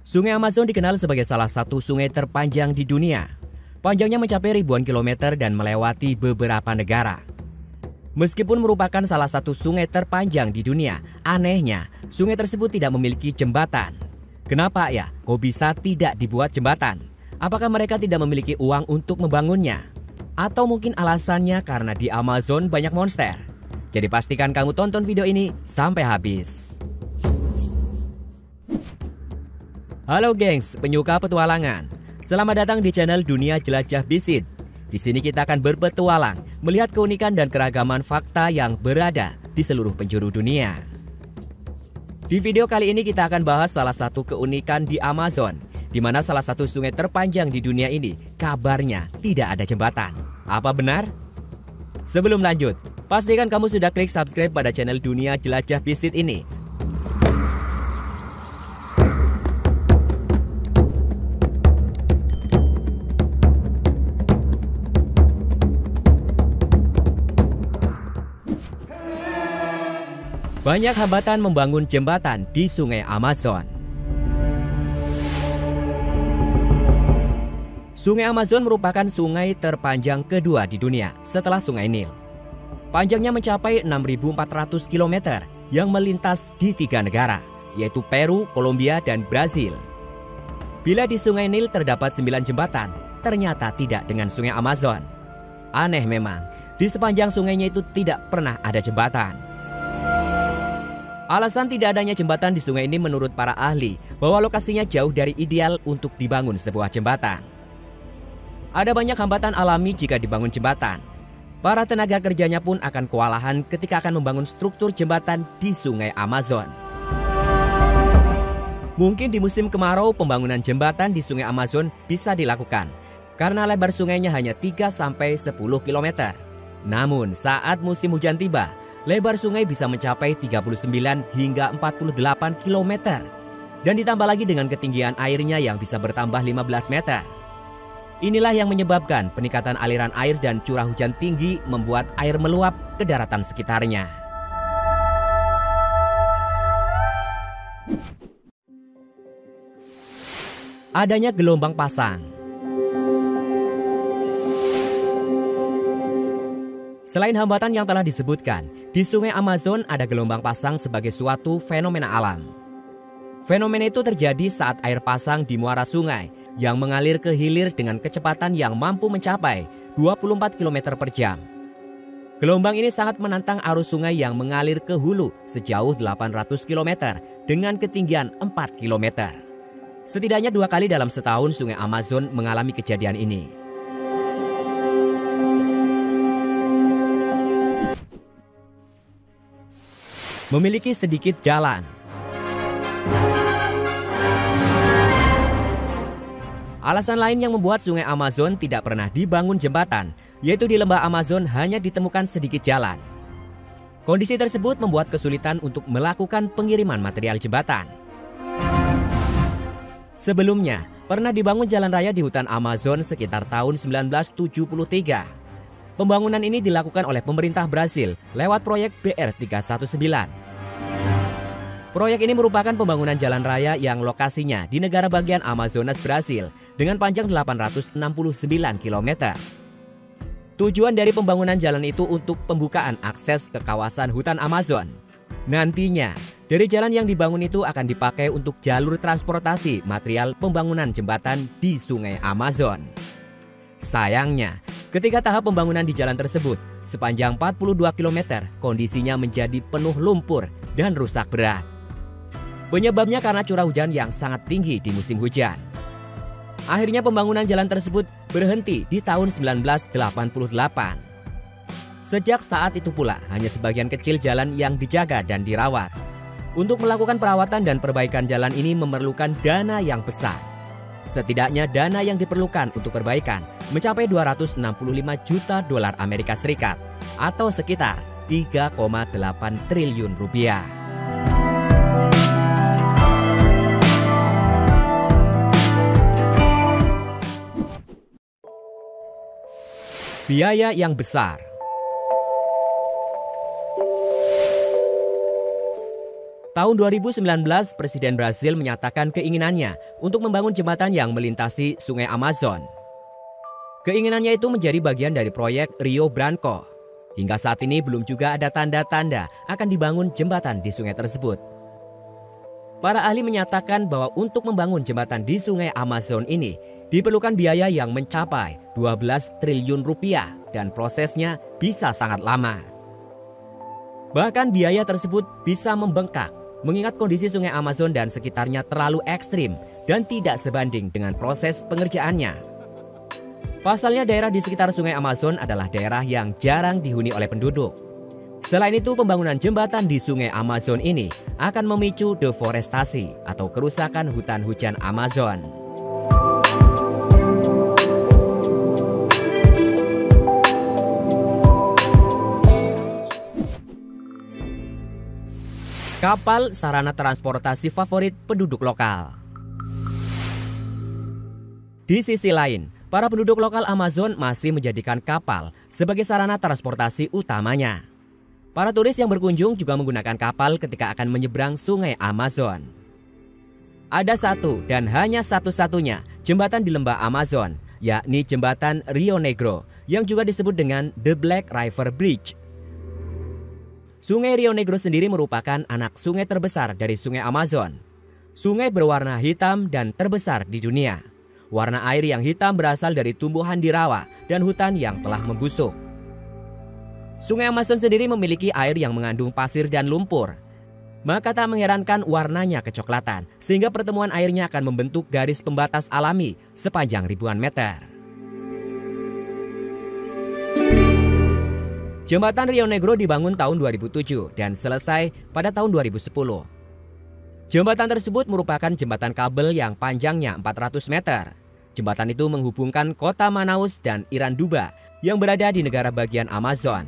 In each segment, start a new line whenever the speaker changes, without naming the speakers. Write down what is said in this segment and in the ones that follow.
Sungai Amazon dikenal sebagai salah satu sungai terpanjang di dunia. Panjangnya mencapai ribuan kilometer dan melewati beberapa negara. Meskipun merupakan salah satu sungai terpanjang di dunia, anehnya sungai tersebut tidak memiliki jembatan. Kenapa ya? Kok bisa tidak dibuat jembatan? Apakah mereka tidak memiliki uang untuk membangunnya? Atau mungkin alasannya karena di Amazon banyak monster? Jadi pastikan kamu tonton video ini sampai habis. Halo gengs, penyuka petualangan. Selamat datang di channel Dunia Jelajah Visit. Di sini kita akan berpetualang, melihat keunikan dan keragaman fakta yang berada di seluruh penjuru dunia. Di video kali ini kita akan bahas salah satu keunikan di Amazon, di mana salah satu sungai terpanjang di dunia ini kabarnya tidak ada jembatan. Apa benar? Sebelum lanjut, pastikan kamu sudah klik subscribe pada channel Dunia Jelajah Visit ini. Banyak hambatan membangun jembatan di Sungai Amazon. Sungai Amazon merupakan sungai terpanjang kedua di dunia setelah Sungai Nil. Panjangnya mencapai 6.400 km yang melintas di 3 negara, yaitu Peru, Kolombia, dan Brasil. Bila di Sungai Nil terdapat 9 jembatan, ternyata tidak dengan Sungai Amazon. Aneh memang, di sepanjang sungainya itu tidak pernah ada jembatan. Alasan tidak adanya jembatan di sungai ini menurut para ahli bahwa lokasinya jauh dari ideal untuk dibangun sebuah jembatan. Ada banyak hambatan alami jika dibangun jembatan. Para tenaga kerjanya pun akan kewalahan ketika akan membangun struktur jembatan di Sungai Amazon. Mungkin di musim kemarau pembangunan jembatan di Sungai Amazon bisa dilakukan karena lebar sungainya hanya 3-10 km. Namun saat musim hujan tiba, lebar sungai bisa mencapai 39 hingga 48 km. Dan ditambah lagi dengan ketinggian airnya yang bisa bertambah 15 meter. Inilah yang menyebabkan peningkatan aliran air dan curah hujan tinggi membuat air meluap ke daratan sekitarnya. Adanya gelombang pasang. Selain hambatan yang telah disebutkan, di Sungai Amazon ada gelombang pasang sebagai suatu fenomena alam. Fenomena itu terjadi saat air pasang di muara sungai yang mengalir ke hilir dengan kecepatan yang mampu mencapai 24 km per jam. Gelombang ini sangat menantang arus sungai yang mengalir ke hulu sejauh 800 km dengan ketinggian 4 km. Setidaknya 2 kali dalam setahun Sungai Amazon mengalami kejadian ini. Memiliki sedikit jalan. Alasan lain yang membuat Sungai Amazon tidak pernah dibangun jembatan, yaitu di lembah Amazon hanya ditemukan sedikit jalan. Kondisi tersebut membuat kesulitan untuk melakukan pengiriman material jembatan. Sebelumnya, pernah dibangun jalan raya di hutan Amazon sekitar tahun 1973. Pembangunan ini dilakukan oleh pemerintah Brasil lewat proyek BR319. Proyek ini merupakan pembangunan jalan raya yang lokasinya di negara bagian Amazonas, Brasil dengan panjang 869 km. Tujuan dari pembangunan jalan itu untuk pembukaan akses ke kawasan hutan Amazon. Nantinya, dari jalan yang dibangun itu akan dipakai untuk jalur transportasi material pembangunan jembatan di Sungai Amazon. Sayangnya, ketika tahap pembangunan di jalan tersebut, sepanjang 42 km, kondisinya menjadi penuh lumpur dan rusak berat. Penyebabnya karena curah hujan yang sangat tinggi di musim hujan. Akhirnya pembangunan jalan tersebut berhenti di tahun 1988. Sejak saat itu pula, hanya sebagian kecil jalan yang dijaga dan dirawat. Untuk melakukan perawatan dan perbaikan jalan ini memerlukan dana yang besar. Setidaknya dana yang diperlukan untuk perbaikan mencapai 265 juta dolar Amerika Serikat atau sekitar 3,8 triliun rupiah. Biaya yang besar. Tahun 2019, Presiden Brasil menyatakan keinginannya untuk membangun jembatan yang melintasi Sungai Amazon. Keinginannya itu menjadi bagian dari proyek Rio Branco. Hingga saat ini belum juga ada tanda-tanda akan dibangun jembatan di sungai tersebut. Para ahli menyatakan bahwa untuk membangun jembatan di Sungai Amazon ini diperlukan biaya yang mencapai 12 triliun rupiah dan prosesnya bisa sangat lama. Bahkan biaya tersebut bisa membengkak mengingat kondisi Sungai Amazon dan sekitarnya terlalu ekstrim dan tidak sebanding dengan proses pengerjaannya. Pasalnya daerah di sekitar Sungai Amazon adalah daerah yang jarang dihuni oleh penduduk. Selain itu, pembangunan jembatan di Sungai Amazon ini akan memicu deforestasi atau kerusakan hutan hujan Amazon. Kapal sarana transportasi favorit penduduk lokal. Di sisi lain, para penduduk lokal Amazon masih menjadikan kapal sebagai sarana transportasi utamanya. Para turis yang berkunjung juga menggunakan kapal ketika akan menyeberang Sungai Amazon. Ada satu dan hanya satu-satunya jembatan di lembah Amazon, yakni jembatan Rio Negro yang juga disebut dengan The Black River Bridge. Sungai Rio Negro sendiri merupakan anak sungai terbesar dari Sungai Amazon. Sungai berwarna hitam dan terbesar di dunia. Warna air yang hitam berasal dari tumbuhan di rawa dan hutan yang telah membusuk. Sungai Amazon sendiri memiliki air yang mengandung pasir dan lumpur. Maka tak mengherankan warnanya kecoklatan, sehingga pertemuan airnya akan membentuk garis pembatas alami sepanjang ribuan meter. Jembatan Rio Negro dibangun tahun 2007 dan selesai pada tahun 2010. Jembatan tersebut merupakan jembatan kabel yang panjangnya 400 meter. Jembatan itu menghubungkan kota Manaus dan Iranduba yang berada di negara bagian Amazon.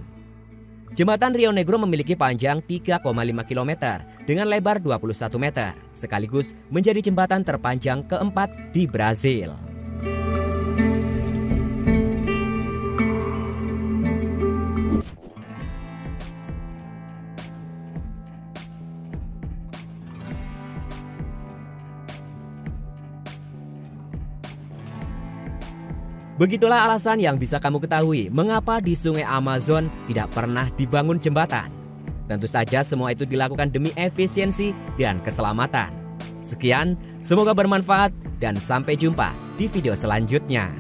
Jembatan Rio Negro memiliki panjang 3,5 km dengan lebar 21 meter, sekaligus menjadi jembatan terpanjang keempat di Brasil. Begitulah alasan yang bisa kamu ketahui mengapa di Sungai Amazon tidak pernah dibangun jembatan. Tentu saja semua itu dilakukan demi efisiensi dan keselamatan. Sekian, semoga bermanfaat dan sampai jumpa di video selanjutnya.